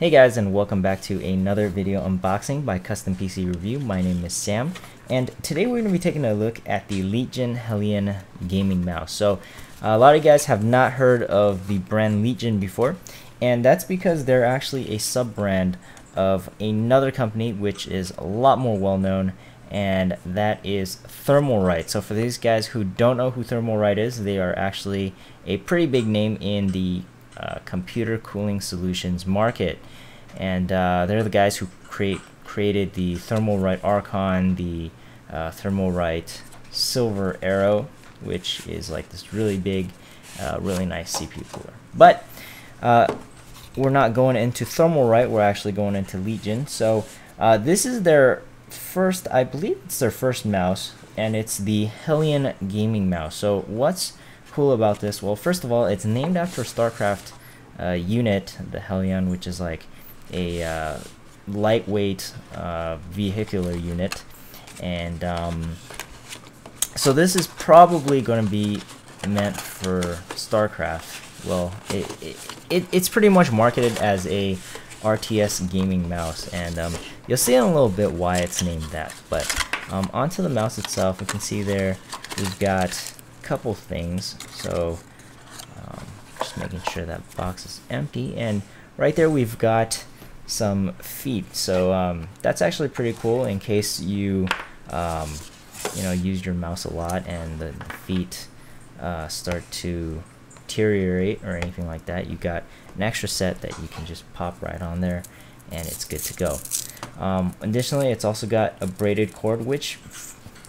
Hey guys, and welcome back to another video unboxing by Custom PC Review. My name is Sam, and today we're going to be taking a look at the Leetgion Hellion gaming mouse. So a lot of you guys have not heard of the brand Leetgion before, and that's because they're actually a sub-brand of another company which is a lot more well-known, and that is Thermalright. So for these guys who don't know who Thermalright is, they are actually a pretty big name in the computer cooling solutions market, and they're the guys who created the Thermalright Archon, the Thermalright Silver Arrow, which is like this really big, really nice CPU cooler. But we're not going into Thermalright, we're actually going into Leetgion. So this is their first, I believe it's their first mouse, and it's the Hellion gaming mouse. So what's cool about this? Well, first of all, it's named after Starcraft unit, the Hellion, which is like a lightweight vehicular unit, and so this is probably going to be meant for Starcraft. Well, it's pretty much marketed as a RTS gaming mouse, and you'll see in a little bit why it's named that. But onto the mouse itself, we can see there we've got couple things. So just making sure that box is empty, and right there we've got some feet. So that's actually pretty cool in case you use your mouse a lot and the feet start to deteriorate or anything like that. You got an extra set that you can just pop right on there and it's good to go. Additionally, it's also got a braided cord, which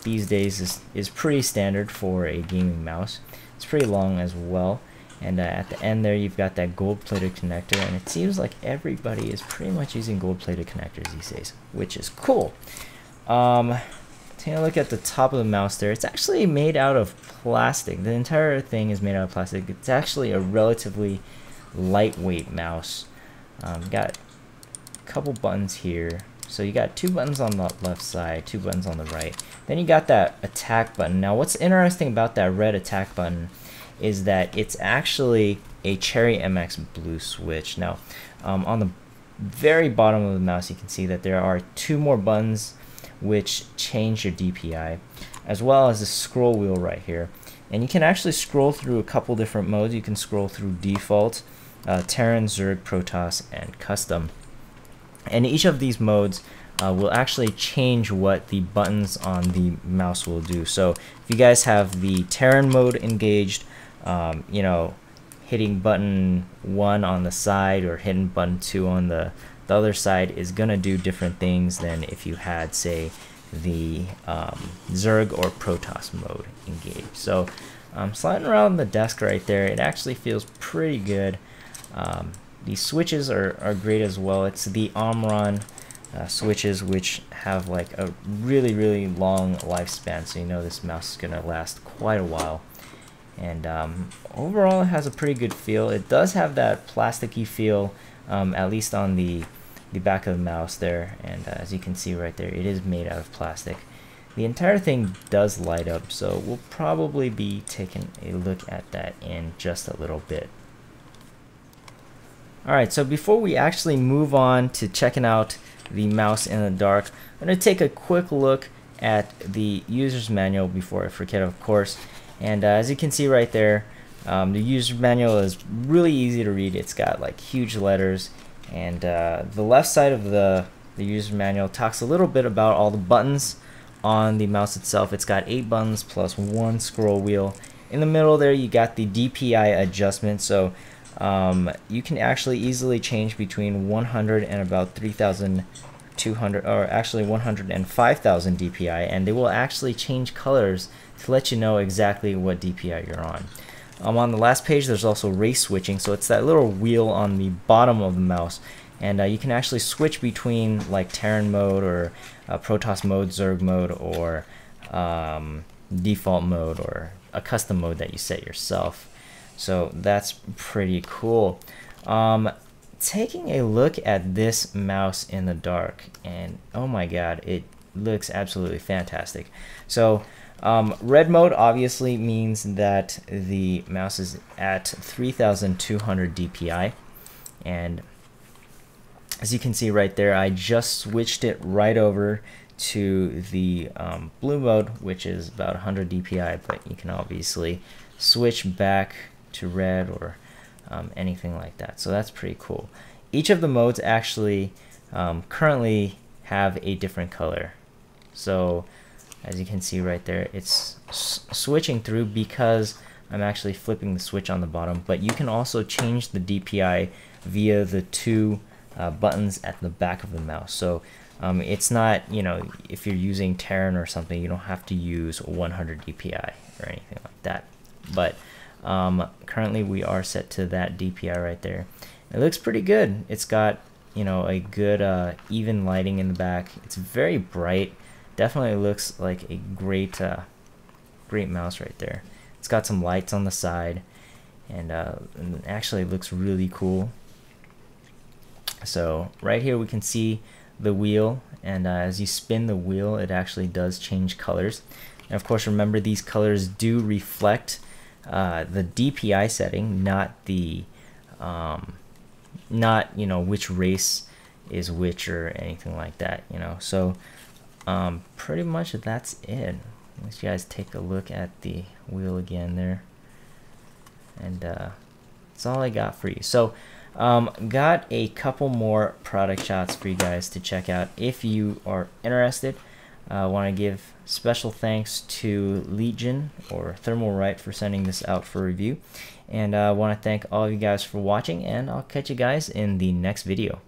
these days is pretty standard for a gaming mouse. It's pretty long as well, and at the end there you've got that gold-plated connector, and it seems like everybody is pretty much using gold-plated connectors these days, which is cool. Taking a look at the top of the mouse there, it's actually made out of plastic. The entire thing is made out of plastic. It's actually a relatively lightweight mouse. Got a couple buttons here. So you got two buttons on the left side, two buttons on the right. Then you got that attack button. Now what's interesting about that red attack button is that it's actually a Cherry MX blue switch. Now on the very bottom of the mouse you can see that there are two more buttons which change your DPI, as well as the scroll wheel right here. And you can actually scroll through a couple different modes. You can scroll through default, Terran, Zerg, Protoss, and custom. And each of these modes will actually change what the buttons on the mouse will do. So if you guys have the Terran mode engaged, hitting button 1 on the side or hitting button 2 on the other side is going to do different things than if you had, say, the Zerg or Protoss mode engaged. So sliding around the desk right there, it actually feels pretty good. These switches are great as well. It's the Omron switches, which have like a really long lifespan, so you know this mouse is gonna last quite a while. And overall it has a pretty good feel. It does have that plasticky feel, at least on the back of the mouse there, and as you can see right there, it is made out of plastic. The entire thing does light up, so we'll probably be taking a look at that in just a little bit. Alright, so before we actually move on to checking out the mouse in the dark, I'm going to take a quick look at the user's manual before I forget, of course. And as you can see right there, the user manual is really easy to read. It's got like huge letters, and the left side of the user manual talks a little bit about all the buttons on the mouse itself. It's got 8 buttons plus 1 scroll wheel. In the middle there you got the Dpi Adjustment, so you can actually easily change between 100 and about 3,200, or actually 100 and 5,000 DPI, and they will actually change colors to let you know exactly what DPI you're on. On the last page there's also race switching, so it's that little wheel on the bottom of the mouse, and you can actually switch between like Terran mode or Protoss mode, Zerg mode, or default mode, or a custom mode that you set yourself. So that's pretty cool. Taking a look at this mouse in the dark, and oh my god, it looks absolutely fantastic. So red mode obviously means that the mouse is at 3,200 DPI, and as you can see right there, I just switched it right over to the blue mode, which is about 100 DPI, but you can obviously switch back to red or anything like that. So that's pretty cool. Each of the modes actually currently have a different color. So as you can see right there, it's switching through because I'm actually flipping the switch on the bottom, but you can also change the DPI via the two buttons at the back of the mouse. So it's not, you know, if you're using Terran or something, you don't have to use 100 DPI or anything like that. But currently we are set to that DPI right there. It looks pretty good. It's got, you know, a good even lighting in the back. It's very bright. Definitely looks like a great great mouse right there. It's got some lights on the side, and actually looks really cool. So right here we can see the wheel, and as you spin the wheel, it actually does change colors. And of course, remember, these colors do reflect the DPI setting, not the not, you know, which race is which or anything like that, you know. So pretty much that's it. Let you guys take a look at the wheel again there, and that's all I got for you. So got a couple more product shots for you guys to check out if you are interested. I want to give special thanks to Leetgion or Thermal Right for sending this out for review, and I want to thank all of you guys for watching, and I'll catch you guys in the next video.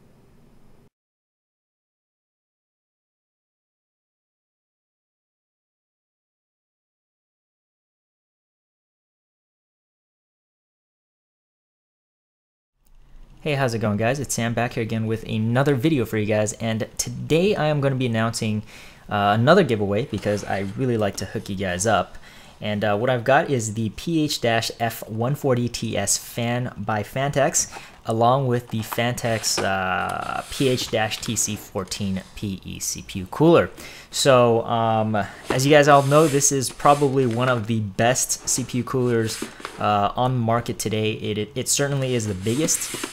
Hey, how's it going, guys? It's Sam back here again with another video for you guys, and today I am going to be announcing another giveaway because I really like to hook you guys up. And what I've got is the PH-F140TS fan by Fantex, along with the Fantex PH-TC14PE CPU cooler. So as you guys all know, this is probably one of the best CPU coolers on the market today. It certainly is the biggest.